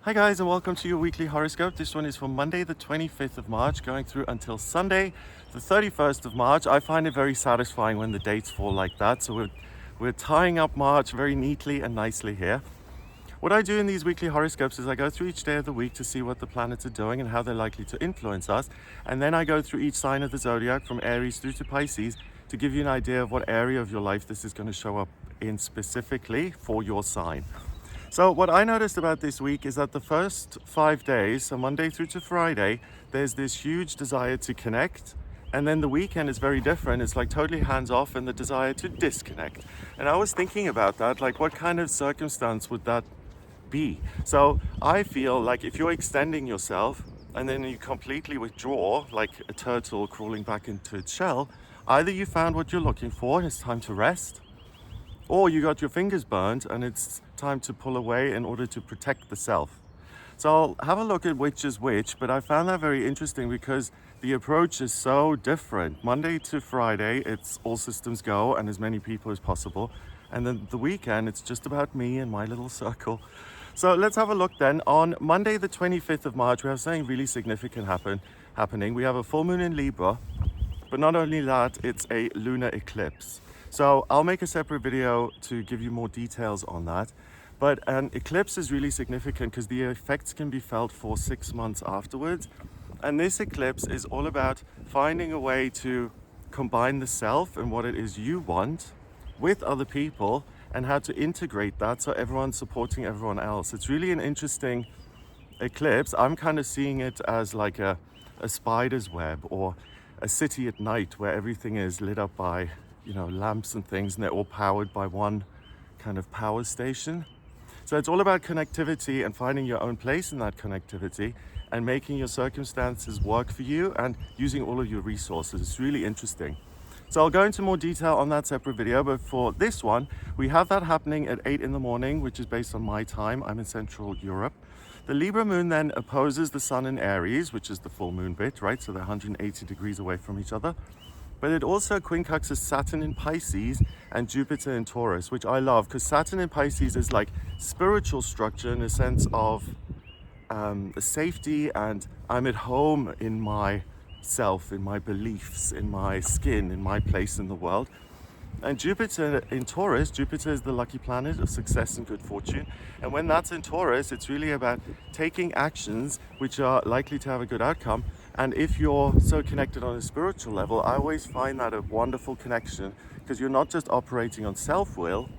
Hi guys, and welcome to your weekly horoscope. This one is for Monday the 25th of March going through until Sunday the 31st of March. I find it very satisfying when the dates fall like that, so we're tying up March very neatly and nicely here. What I do in these weekly horoscopes is I go through each day of the week to see what the planets are doing and how they're likely to influence us, and then I go through each sign of the zodiac from Aries through to Pisces to give you an idea of what area of your life this is going to show up in specifically for your sign. So what I noticed about this week is that the first 5 days, so Monday through to Friday, there's this huge desire to connect. And then the weekend is very different. It's like totally hands off and the desire to disconnect. And I was thinking about that, like what kind of circumstance would that be? So I feel like if you're extending yourself and then you completely withdraw, like a turtle crawling back into its shell, either you found what you're looking for and it's time to rest, or you got your fingers burned and it's time to pull away in order to protect the self. So I'll have a look at which is which, but I found that very interesting because the approach is so different. Monday to Friday, it's all systems go and as many people as possible. And then the weekend, it's just about me and my little circle. So let's have a look then. On Monday, the 25th of March, we have something really significant happening. We have a full moon in Libra, but not only that, it's a lunar eclipse. So I'll make a separate video to give you more details on that. But an eclipse is really significant because the effects can be felt for 6 months afterwards. And this eclipse is all about finding a way to combine the self and what it is you want with other people and how to integrate that so everyone's supporting everyone else. It's really an interesting eclipse. I'm kind of seeing it as like a spider's web or a city at night where everything is lit up by lamps and things, and they're all powered by one kind of power station. So it's all about connectivity and finding your own place in that connectivity and making your circumstances work for you and using all of your resources. It's really interesting. So I'll go into more detail on that separate video, but for this one, we have that happening at 8 in the morning, which is based on my time. I'm in Central Europe. The Libra moon then opposes the sun in Aries, which is the full moon bit, right? So they're 180 degrees away from each other. But it also quincunxes Saturn in Pisces and Jupiter in Taurus, which I love because Saturn in Pisces is like spiritual structure in a sense of safety, and I'm at home in myself, in my beliefs, in my skin, in my place in the world. And Jupiter in Taurus, Jupiter is the lucky planet of success and good fortune. And when that's in Taurus, it's really about taking actions which are likely to have a good outcome. And if you're so connected on a spiritual level, I always find that a wonderful connection because you're not just operating on self-will,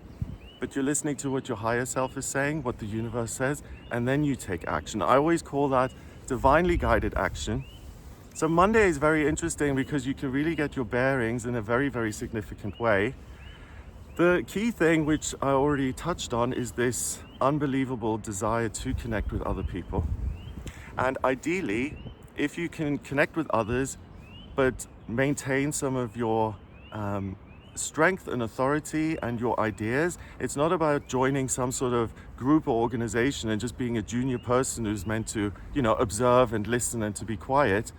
but you're listening to what your higher self is saying, what the universe says, and then you take action. I always call that divinely guided action. So Monday is very interesting because you can really get your bearings in a very, very significant way. The key thing, which I already touched on, is this unbelievable desire to connect with other people. And ideally, if you can connect with others, but maintain some of your strength and authority and your ideas, it's not about joining some sort of group or organization and just being a junior person who's meant to, observe and listen and to be quiet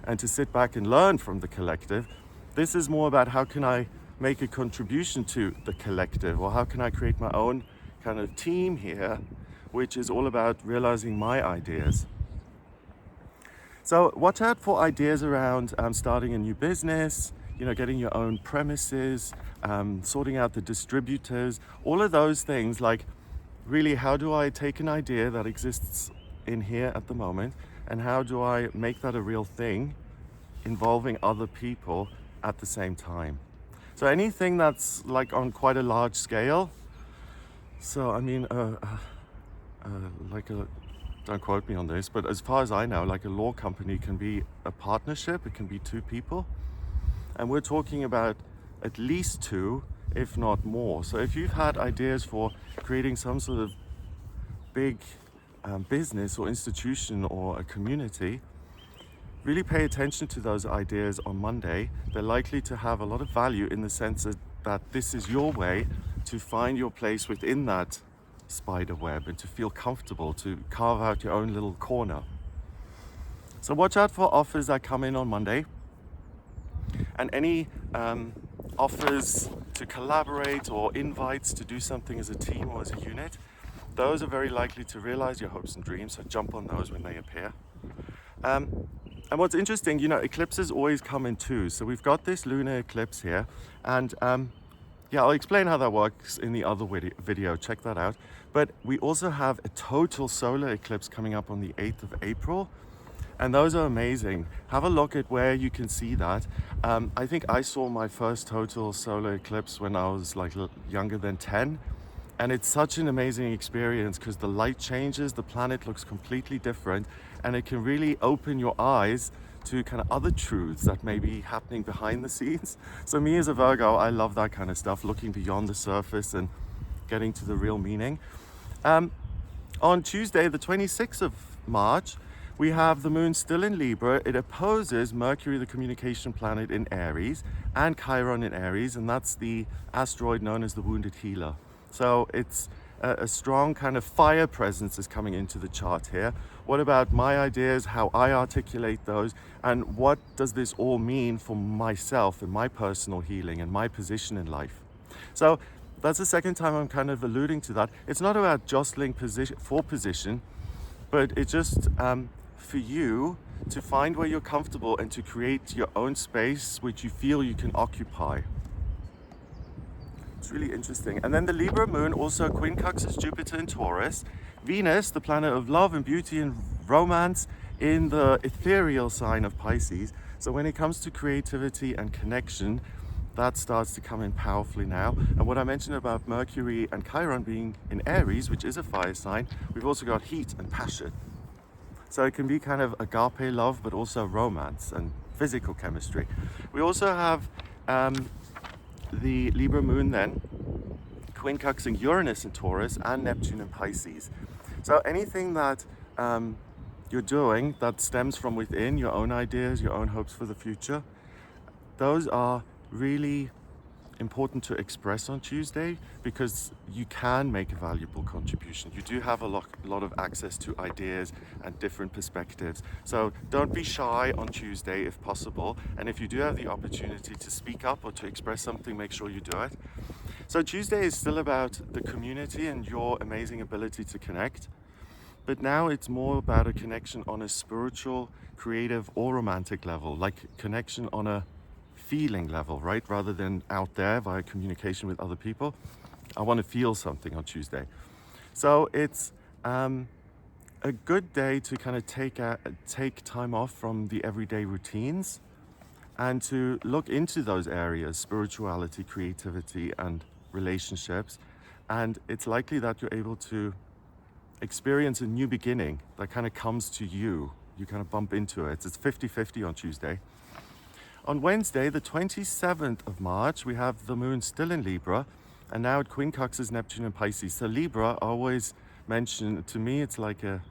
and to sit back and learn from the collective. This is more about how can I make a contribution to the collective, or how can I create my own kind of team here, which is all about realizing my ideas. So watch out for ideas around starting a new business, getting your own premises, sorting out the distributors, all of those things. Like, really, how do I take an idea that exists in here at the moment and how do I make that a real thing involving other people at the same time? So anything that's like on quite a large scale. So I mean, don't quote me on this, but as far as I know, like a law company can be a partnership. It can be two people. And we're talking about at least two, if not more. So if you've had ideas for creating some sort of big business or institution or a community, really pay attention to those ideas on Monday. They're likely to have a lot of value in the sense that this is your way to find your place within that spider web and to feel comfortable, to carve out your own little corner. So watch out for offers that come in on Monday, and any offers to collaborate or invites to do something as a team or as a unit. those are very likely to realize your hopes and dreams, so jump on those when they appear. And what's interesting, you know, eclipses always come in twos. So we've got this lunar eclipse here, and yeah, I'll explain how that works in the other video, check that out. But we also have a total solar eclipse coming up on the 8th of April. And those are amazing. Have a look at where you can see that. I think I saw my first total solar eclipse when I was like younger than 10. And it's such an amazing experience because the light changes, the planet looks completely different, and it can really open your eyes to kind of other truths that may be happening behind the scenes. So me as a Virgo, I love that kind of stuff, looking beyond the surface and getting to the real meaning. On Tuesday, the 26th of March, we have the moon still in Libra. It opposes Mercury, the communication planet, in Aries, and Chiron in Aries, and that's the asteroid known as the Wounded Healer. So it's a strong kind of fire presence is coming into the chart here. What about my ideas, how I articulate those, and what does this all mean for myself and my personal healing and my position in life? So that's the second time I'm kind of alluding to that. It's not about jostling position for position, but it's just for you to find where you're comfortable and to create your own space which you feel you can occupy. It's really interesting. And then the Libra moon also quincunxes Jupiter in Taurus, Venus, the planet of love and beauty and romance, in the ethereal sign of Pisces. So when it comes to creativity and connection, that starts to come in powerfully now. And what I mentioned about Mercury and Chiron being in Aries, which is a fire sign, we've also got heat and passion. So it can be kind of agape love, but also romance and physical chemistry. We also have the Libra moon then quincunxing Uranus in Taurus and Neptune in Pisces. So anything that you're doing that stems from within, your own ideas, your own hopes for the future, those are really important to express on Tuesday, because you can make a valuable contribution. You do have a lot of access to ideas and different perspectives. So don't be shy on Tuesday if possible. And if you do have the opportunity to speak up or to express something, make sure you do it. So Tuesday is still about the community and your amazing ability to connect. But now it's more about a connection on a spiritual, creative, or romantic level, like connection on a feeling level, right? Rather than out there via communication with other people. I want to feel something on Tuesday. So it's a good day to kind of take time off from the everyday routines and to look into those areas, spirituality, creativity, and relationships. And it's likely that you're able to experience a new beginning that kind of comes to you. You kind of bump into it. It's 50-50 on Tuesday. On Wednesday, the 27th of March, we have the moon still in Libra, and now it quincunxes Neptune and Pisces. So Libra, I always mention, to me, it's like a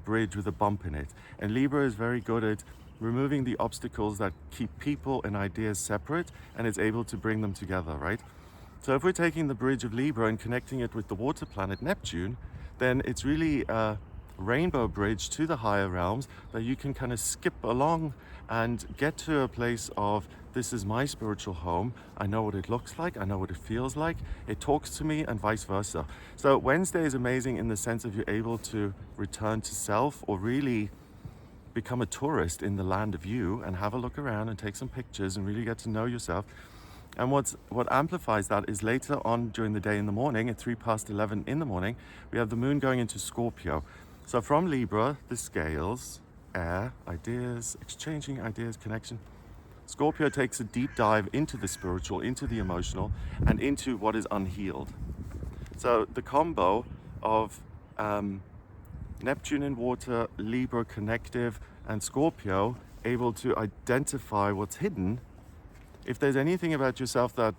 bridge with a bump in it. And Libra is very good at removing the obstacles that keep people and ideas separate, and it's able to bring them together, right? So if we're taking the bridge of Libra and connecting it with the water planet Neptune, then it's really a rainbow bridge to the higher realms that you can kind of skip along and get to a place of, this is my spiritual home. I know what it looks like. I know what it feels like. It talks to me, and vice versa. So Wednesday is amazing in the sense of you're able to return to self, or really become a tourist in the land of you and have a look around and take some pictures and really get to know yourself. And what amplifies that is later on during the day in the morning, at 11:03 in the morning, we have the moon going into Scorpio. So from Libra, the scales, air, ideas, exchanging ideas, connection. Scorpio takes a deep dive into the spiritual, into the emotional, and into what is unhealed. So the combo of Neptune in water, Libra connective, and Scorpio able to identify what's hidden. If there's anything about yourself that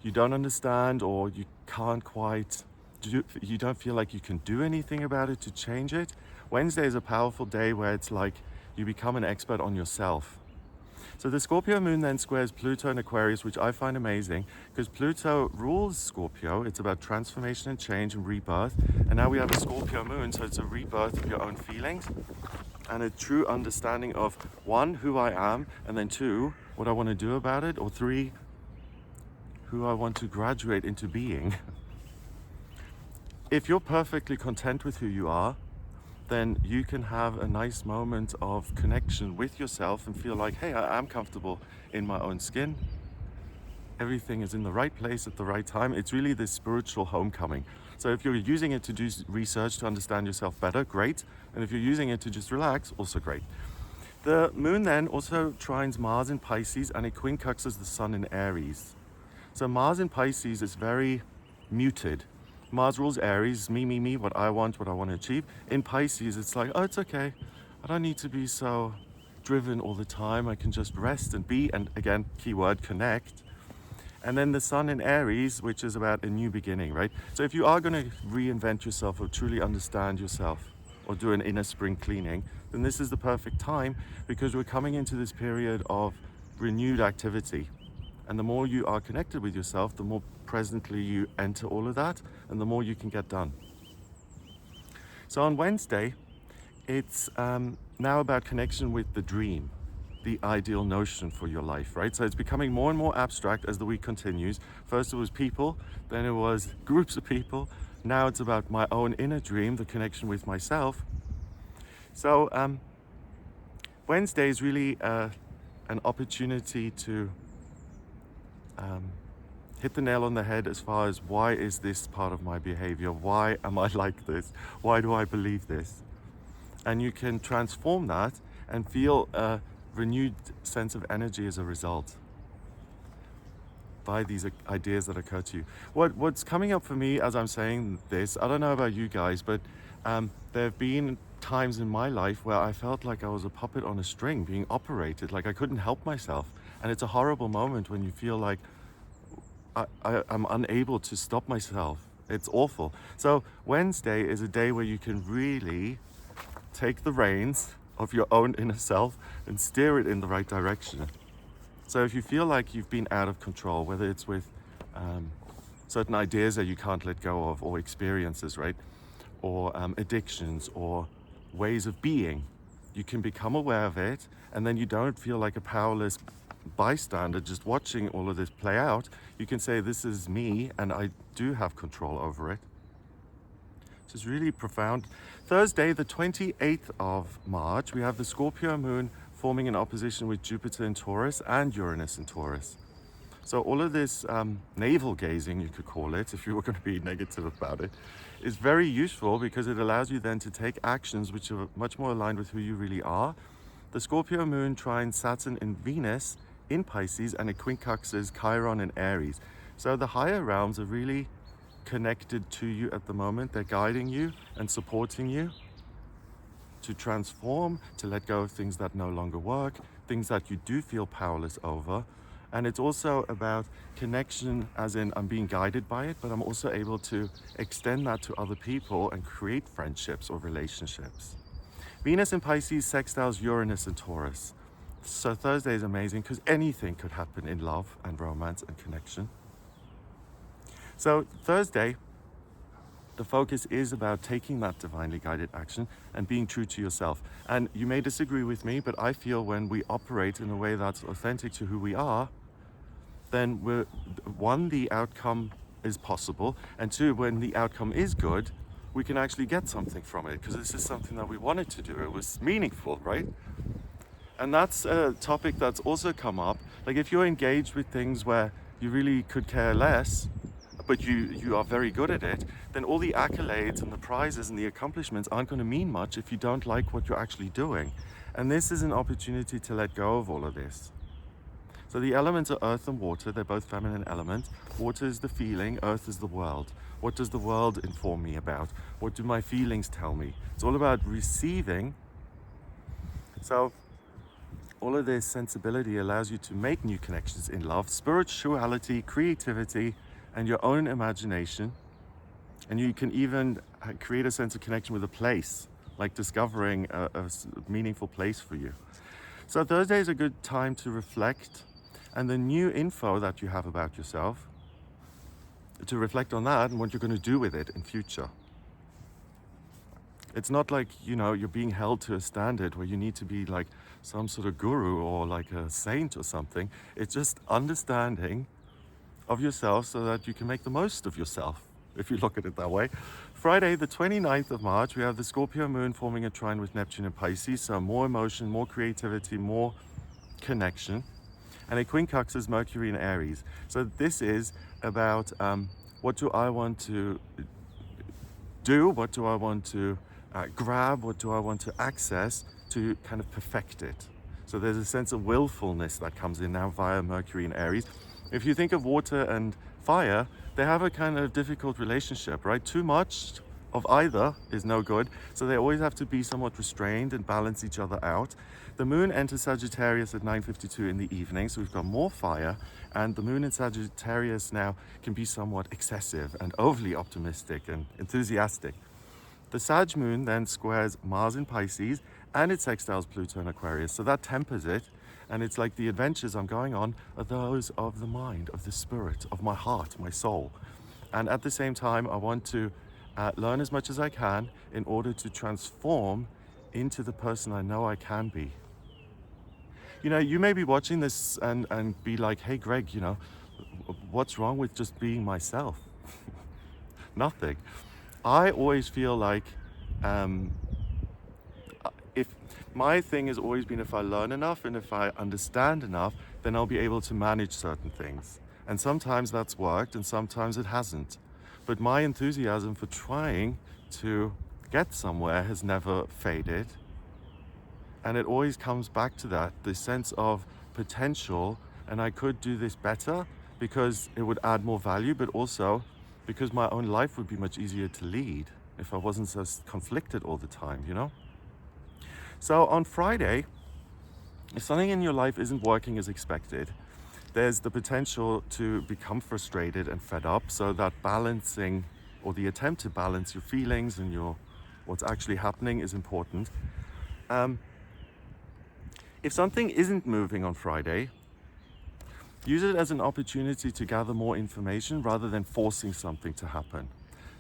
you don't understand, or you can't quite, you don't feel like you can do anything about it to change it, Wednesday is a powerful day where it's like you become an expert on yourself. So the Scorpio moon then squares Pluto in Aquarius, which I find amazing because Pluto rules Scorpio. It's about transformation and change and rebirth. And now we have a Scorpio moon, so it's a rebirth of your own feelings and a true understanding of, one, who I am, and then two, what I want to do about it, or three, who I want to graduate into being. if you're perfectly content with who you are, then you can have a nice moment of connection with yourself and feel like, hey, I am comfortable in my own skin. Everything is in the right place at the right time. It's really this spiritual homecoming. So if you're using it to do research to understand yourself better, great. And if you're using it to just relax, also great. The moon then also trines Mars in Pisces, and it quincunxes the sun in Aries. So Mars in Pisces is very muted. Mars rules Aries, me, what I want to achieve. In Pisces, it's like, oh, it's okay. I don't need to be so driven all the time. I can just rest and be, and again, keyword, connect. And then the sun in Aries, which is about a new beginning, right? So if you are going to reinvent yourself or truly understand yourself or do an inner spring cleaning, then this is the perfect time, because we're coming into this period of renewed activity. And the more you are connected with yourself, the more presently you enter all of that, and the more you can get done. So on Wednesday, it's now about connection with the dream, the ideal notion for your life, right? So it's becoming more and more abstract as the week continues. First it was people, then it was groups of people. Now it's about my own inner dream, the connection with myself. So Wednesday is really an opportunity to hit the nail on the head as far as, why is this part of my behavior? Why am I like this? Why do I believe this? And you can transform that and feel a renewed sense of energy as a result by these ideas that occur to you. What's coming up for me as I'm saying this, I don't know about you guys, but there have been times in my life where I felt like I was a puppet on a string being operated, like I couldn't help myself. And it's a horrible moment when you feel like I'm unable to stop myself. It's awful. So Wednesday is a day where you can really take the reins of your own inner self and steer it in the right direction. So if you feel like you've been out of control, whether it's with certain ideas that you can't let go of, or experiences, right? Or addictions, or ways of being, you can become aware of it, and then you don't feel like a powerless bystander just watching all of this play out. You can say, this is me and I do have control over it. This is really profound. Thursday, the 28th of March, we have the Scorpio moon forming an opposition with Jupiter in Taurus and Uranus in Taurus. So all of this navel gazing, you could call it, if you were going to be negative about it, is very useful, because it allows you then to take actions which are much more aligned with who you really are. The Scorpio moon trines Saturn in Venus in Pisces, and it quincunxes Chiron in Aries. So the higher realms are really connected to you at the moment. They're guiding you and supporting you to transform, to let go of things that no longer work, things that you do feel powerless over. And it's also about connection, as in I'm being guided by it, but I'm also able to extend that to other people and create friendships or relationships. Venus in Pisces sextiles Uranus in Taurus. So Thursday is amazing because anything could happen in love and romance and connection. So Thursday, the focus is about taking that divinely guided action and being true to yourself. And you may disagree with me, but I feel when we operate in a way that's authentic to who we are, then one, the outcome is possible, and two, when the outcome is good, we can actually get something from it, because this is something that we wanted to do. It was meaningful, right? And that's a topic that's also come up. Like if you're engaged with things where you really could care less, but you are very good at it, then all the accolades and the prizes and the accomplishments aren't going to mean much if you don't like what you're actually doing. And this is an opportunity to let go of all of this. So the elements are earth and water. They're both feminine elements. Water is the feeling, earth is the world. What does the world inform me about? What do my feelings tell me? It's all about receiving. So all of this sensibility allows you to make new connections in love, spirituality, creativity, and your own imagination. And you can even create a sense of connection with a place, like discovering a meaningful place for you. So Thursday is a good time to reflect, and the new info that you have about yourself, to reflect on that and what you're going to do with it in future. It's not like, you're being held to a standard where you need to be like some sort of guru or like a saint or something. It's just understanding of yourself so that you can make the most of yourself. if you look at it that way. Friday, the 29th of March, we have the Scorpio moon forming a trine with Neptune and Pisces. So more emotion, more creativity, more connection. And it quincunxes Mercury in Aries. So this is about what do I want to do? What do I want to grab? What do I want to access to kind of perfect it? So there's a sense of willfulness that comes in now via Mercury in Aries. If you think of water and fire, they have a kind of difficult relationship, right? Too much of either is no good. So they always have to be somewhat restrained and balance each other out. The moon enters Sagittarius at 9:52 in the evening. So we've got more fire, and the moon in Sagittarius now can be somewhat excessive and overly optimistic and enthusiastic. The Sag moon then squares Mars in Pisces, and it sextiles Pluto in Aquarius. So that tempers it. And it's like the adventures I'm going on are those of the mind, of the spirit, of my heart, my soul. And at the same time, I want to learn as much as I can in order to transform into the person I know I can be. You know, you may be watching this and be like, hey, Greg, you know, what's wrong with just being myself? Nothing. I always feel like if my thing has always been, if I learn enough and if I understand enough, then I'll be able to manage certain things. And sometimes that's worked and sometimes it hasn't. But my enthusiasm for trying to get somewhere has never faded. And it always comes back to that, the sense of potential, and I could do this better because it would add more value, but also because my own life would be much easier to lead if I wasn't so conflicted all the time, you know? So on Friday, if something in your life isn't working as expected, there's the potential to become frustrated and fed up. So that balancing, or the attempt to balance your feelings and what's actually happening is important. If something isn't moving on Friday, use it as an opportunity to gather more information rather than forcing something to happen.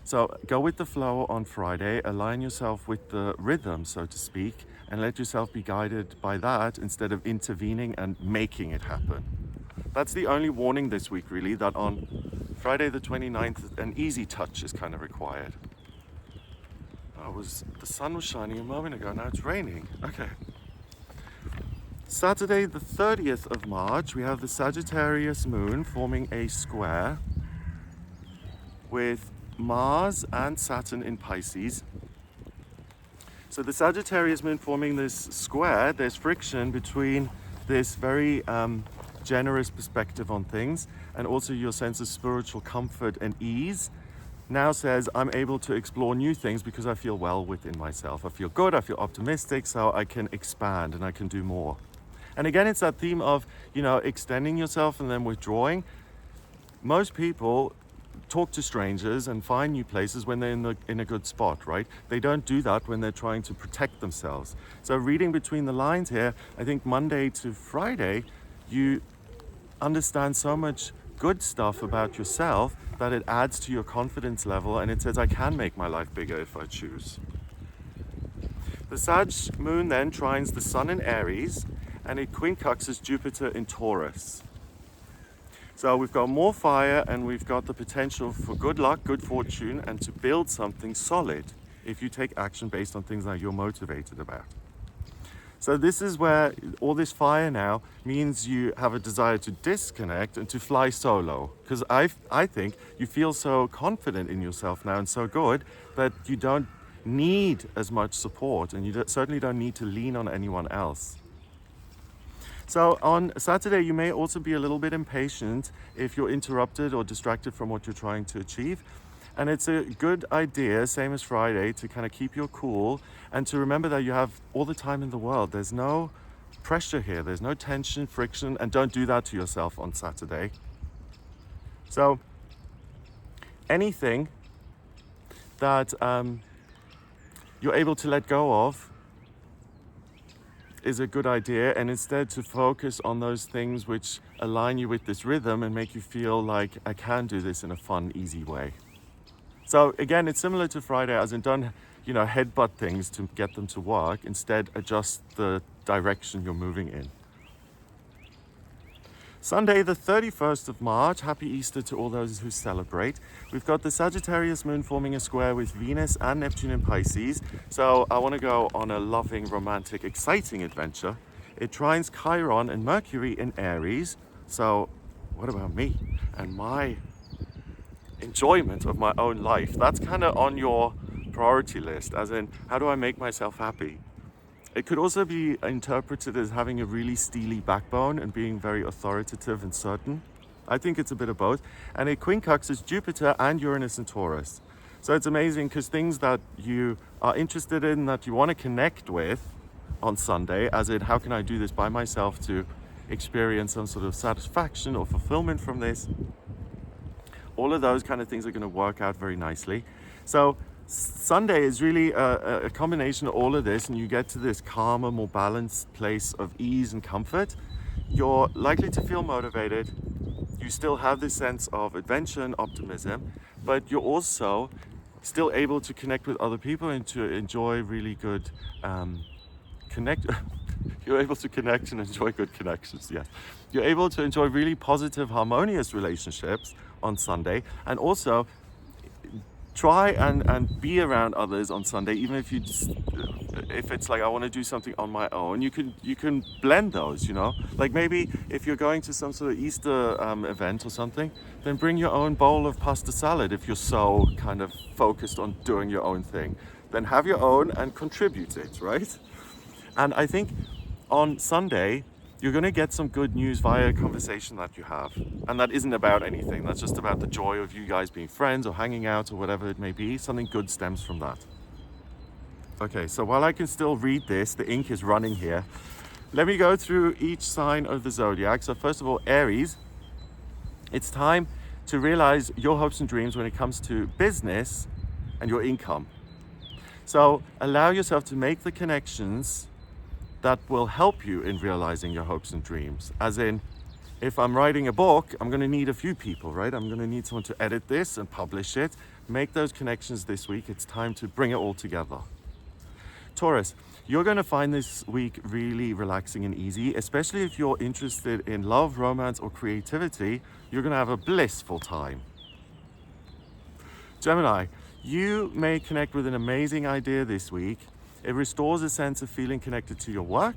So go with the flow on Friday, align yourself with the rhythm, so to speak, and let yourself be guided by that instead of intervening and making it happen. That's the only warning this week, really, that on Friday the 29th, an easy touch is kind of required. The sun was shining a moment ago, now it's raining. Okay. Saturday the 30th of March, we have the Sagittarius moon forming a square with Mars and Saturn in Pisces. So the Sagittarius moon forming this square, there's friction between this very generous perspective on things and also your sense of spiritual comfort and ease now says I'm able to explore new things because I feel well within myself. I feel good, I feel optimistic, so I can expand and I can do more. And again, it's that theme of, you know, extending yourself and then withdrawing. Most people talk to strangers and find new places when they're in a good spot, right? They don't do that when they're trying to protect themselves. So reading between the lines here, I think Monday to Friday, you understand so much good stuff about yourself that it adds to your confidence level, and it says, I can make my life bigger if I choose. The Sag moon then trines the sun in Aries, and it quincunxes Jupiter in Taurus. So we've got more fire and we've got the potential for good luck, good fortune, and to build something solid if you take action based on things that you're motivated about. So this is where all this fire now means you have a desire to disconnect and to fly solo. Because I think you feel so confident in yourself now and so good that you don't need as much support, and you certainly don't need to lean on anyone else. So on Saturday, you may also be a little bit impatient if you're interrupted or distracted from what you're trying to achieve. And it's a good idea, same as Friday, to kind of keep your cool and to remember that you have all the time in the world. There's no pressure here. There's no tension, friction, and don't do that to yourself on Saturday. So anything that you're able to let go of is a good idea, and instead to focus on those things which align you with this rhythm and make you feel like I can do this in a fun, easy way. So again, it's similar to Friday, as in don't, headbutt things to get them to work. Instead, adjust the direction you're moving in. Sunday, the 31st of March, happy Easter to all those who celebrate. We've got the Sagittarius moon forming a square with Venus and Neptune in Pisces. So I want to go on a loving, romantic, exciting adventure. It trines Chiron and Mercury in Aries. So what about me and my enjoyment of my own life? That's kind of on your priority list, as in, how do I make myself happy? It could also be interpreted as having a really steely backbone and being very authoritative and certain. I think it's a bit of both. And it quincunxes Jupiter and Uranus and Taurus. So it's amazing because things that you are interested in, that you want to connect with on Sunday, as in, how can I do this by myself to experience some sort of satisfaction or fulfillment from this? All of those kind of things are going to work out very nicely. So Sunday is really a combination of all of this, and you get to this calmer, more balanced place of ease and comfort. You're likely to feel motivated. You still have this sense of adventure and optimism, but you're also still able to connect with other people and to enjoy really good You're able to connect and enjoy good connections, yes. You're able to enjoy really positive, harmonious relationships on Sunday, and also try and be around others on Sunday, even if if it's like, I want to do something on my own. You can blend those, like maybe if you're going to some sort of Easter event or something, then bring your own bowl of pasta salad. If you're so kind of focused on doing your own thing, then have your own and contribute it, right? And I think on Sunday, you're going to get some good news via a conversation that you have. And that isn't about anything. That's just about the joy of you guys being friends or hanging out or whatever it may be. Something good stems from that. Okay, so while I can still read this, the ink is running here. Let me go through each sign of the zodiac. So first of all, Aries, it's time to realize your hopes and dreams when it comes to business and your income. So allow yourself to make the connections that will help you in realizing your hopes and dreams. As in, if I'm writing a book, I'm going to need a few people, right? I'm going to need someone to edit this and publish it. Make those connections this week. It's time to bring it all together. Taurus, you're going to find this week really relaxing and easy, especially if you're interested in love, romance, or creativity. You're going to have a blissful time. Gemini, you may connect with an amazing idea this week. It restores a sense of feeling connected to your work.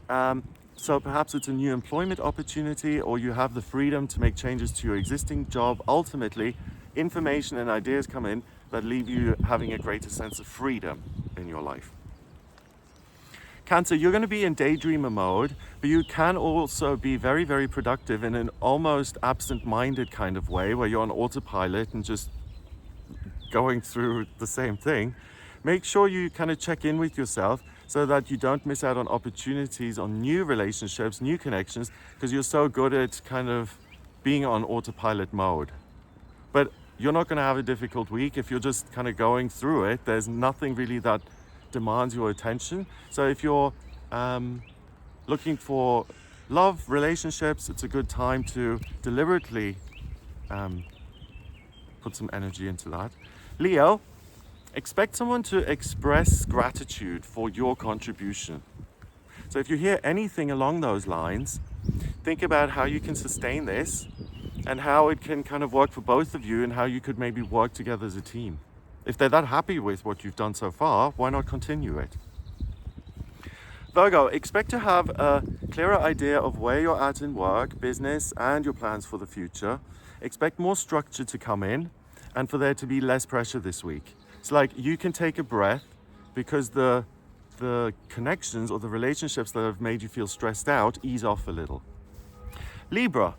So perhaps it's a new employment opportunity, or you have the freedom to make changes to your existing job. Ultimately, information and ideas come in that leave you having a greater sense of freedom in your life. Cancer, you're going to be in daydreamer mode, but you can also be very, very productive in an almost absent-minded kind of way, where you're on autopilot and just going through the same thing. Make sure you kind of check in with yourself so that you don't miss out on opportunities, on new relationships, new connections, because you're so good at kind of being on autopilot mode. But you're not going to have a difficult week if you're just kind of going through it. There's nothing really that demands your attention. So if you're looking for love, relationships, it's a good time to deliberately put some energy into that. Leo, expect someone to express gratitude for your contribution. So if you hear anything along those lines, think about how you can sustain this and how it can kind of work for both of you, and how you could maybe work together as a team. If they're that happy with what you've done so far, why not continue it? Virgo, expect to have a clearer idea of where you're at in work, business, and your plans for the future. Expect more structure to come in and for there to be less pressure this week. It's like you can take a breath because the connections or the relationships that have made you feel stressed out ease off a little. Libra,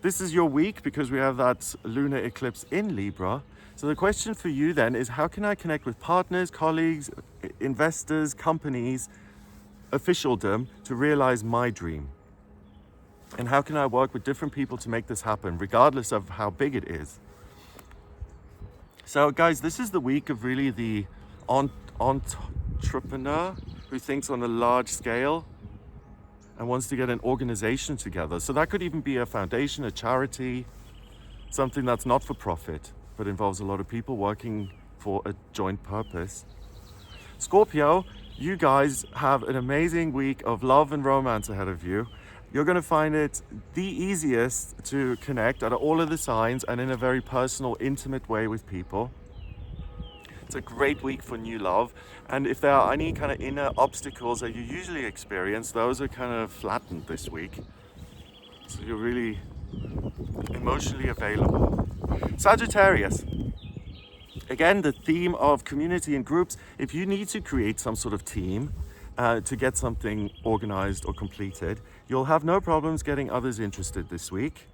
this is your week because we have that lunar eclipse in Libra. So the question for you then is, how can I connect with partners, colleagues, investors, companies, officialdom to realize my dream? And how can I work with different people to make this happen, regardless of how big it is? So guys, this is the week of really the entrepreneur who thinks on a large scale and wants to get an organization together. So that could even be a foundation, a charity, something that's not for profit, but involves a lot of people working for a joint purpose. Scorpio, you guys have an amazing week of love and romance ahead of you. You're going to find it the easiest to connect out of all of the signs and in a very personal, intimate way with people. It's a great week for new love. And if there are any kind of inner obstacles that you usually experience, those are kind of flattened this week. So you're really emotionally available. Sagittarius. Again, the theme of community and groups. If you need to create some sort of team to get something organized or completed, you'll have no problems getting others interested this week.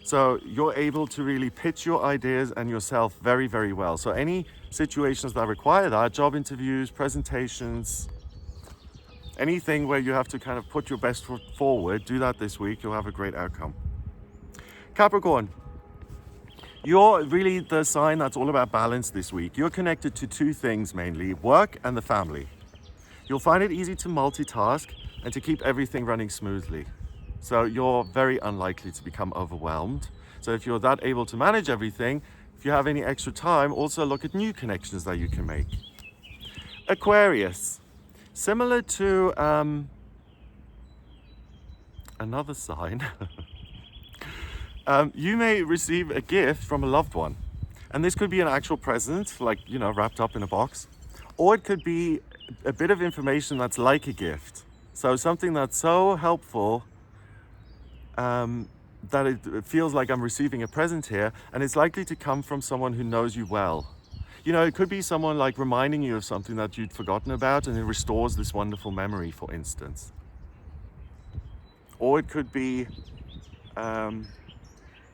So you're able to really pitch your ideas and yourself very, very well. So any situations that require that, job interviews, presentations, anything where you have to kind of put your best foot forward, do that this week. You'll have a great outcome. Capricorn. You're really the sign that's all about balance this week. You're connected to two things mainly, work and the family. You'll find it easy to multitask and to keep everything running smoothly. So you're very unlikely to become overwhelmed. So if you're that able to manage everything, if you have any extra time, also look at new connections that you can make. Aquarius. Similar to another sign. You may receive a gift from a loved one. And this could be an actual present, like, wrapped up in a box. Or it could be a bit of information that's like a gift. So something that's so helpful that it feels like I'm receiving a present here. And it's likely to come from someone who knows you well. It could be someone like reminding you of something that you'd forgotten about, and it restores this wonderful memory, for instance. Or it could be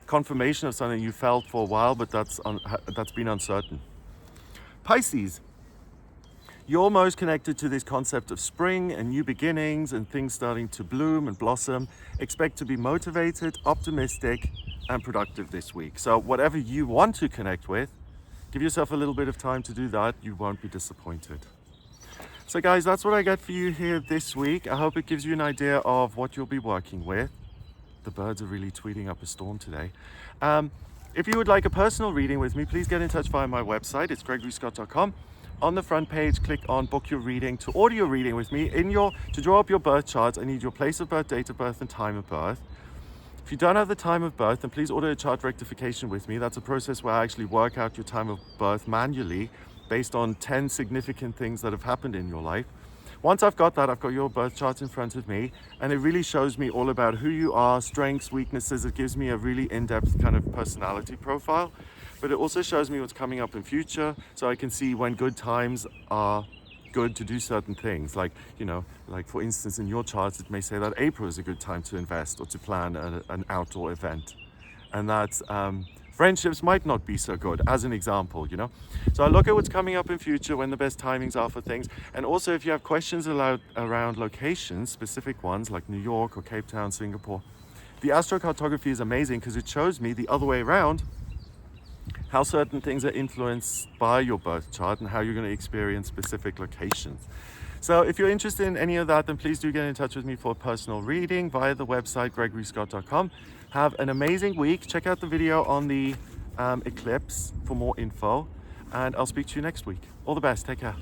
confirmation of something you felt for a while, but that's been uncertain. Pisces. You're most connected to this concept of spring and new beginnings and things starting to bloom and blossom. Expect to be motivated, optimistic, and productive this week. So whatever you want to connect with, give yourself a little bit of time to do that. You won't be disappointed. So guys, that's what I got for you here this week. I hope it gives you an idea of what you'll be working with. The birds are really tweeting up a storm today. If you would like a personal reading with me, please get in touch via my website. It's gregoryscott.com. On the front page, click on book your reading. To order your reading with me, to draw up your birth charts, I need your place of birth, date of birth, and time of birth. If you don't have the time of birth, then please order a chart rectification with me. That's a process where I actually work out your time of birth manually based on 10 significant things that have happened in your life. Once I've got that, I've got your birth chart in front of me, and it really shows me all about who you are, strengths, weaknesses. It gives me a really in-depth kind of personality profile, but it also shows me what's coming up in future, so I can see when good times are good to do certain things. Like for instance, in your charts, it may say that April is a good time to invest or to plan an outdoor event, and that friendships might not be so good, as an example, So I look at what's coming up in future, when the best timings are for things. And also, if you have questions around locations, specific ones like New York or Cape Town, Singapore, the astrocartography is amazing because it shows me the other way around how certain things are influenced by your birth chart and how you're going to experience specific locations. So if you're interested in any of that, then please do get in touch with me for a personal reading via the website gregoryscott.com. Have an amazing week. Check out the video on the eclipse for more info, and I'll speak to you next week. All the best. Take care.